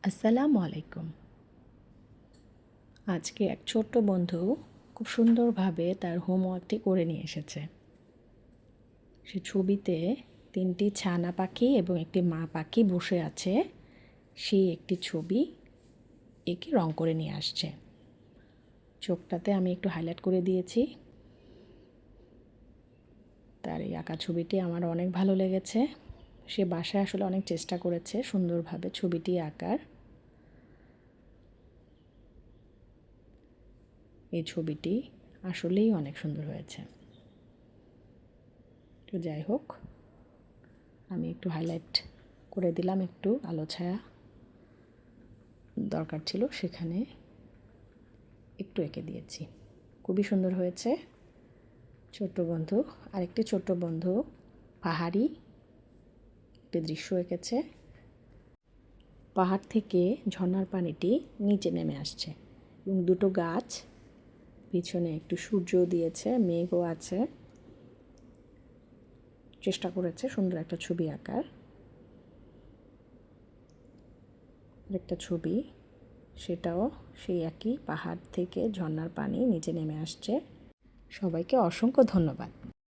আসসালামু আলাইকুম। আজকে এক ছোট্ট বন্ধু খুব সুন্দরভাবে তার হোমওয়ার্কটি করে নিয়ে এসেছে। সে ছবিতে 3টি ছানা পাখি এবং একটি মা পাখি বসে আছে, সেই একটি ছবি এঁকে রং করে নিয়ে আসছে। চোখটাতে আমি একটু হাইলাইট করে দিয়েছি। তার এই আঁকা ছবিটি আমার অনেক ভালো লেগেছে। সে বাসায় আসলে অনেক চেষ্টা করেছে সুন্দরভাবে ছবিটি আঁকার। এই ছবিটি আসলেই অনেক সুন্দর হয়েছে। তো যাই হোক, আমি একটু হাইলাইট করে দিলাম, একটু আলো ছায়া দরকার ছিল, সেখানে একটু এঁকে দিয়েছি। খুবই সুন্দর হয়েছে। ছোট্ট বন্ধু, আরেকটি ছোট্ট বন্ধু পাহাড়ি একটি দৃশ্য এঁকেছে। পাহাড় থেকে ঝর্ণার পানিটি নিচে নেমে আসছে এবং দুটো গাছ, পিছনে একটু সূর্য দিয়েছে, মেঘও আছে। চেষ্টা করেছে সুন্দর একটা ছবি আঁকার। আরেকটা ছবি, সেটাও সেই একই, পাহাড় থেকে ঝর্ণার পানি নিচে নেমে আসছে। সবাইকে অসংখ্য ধন্যবাদ।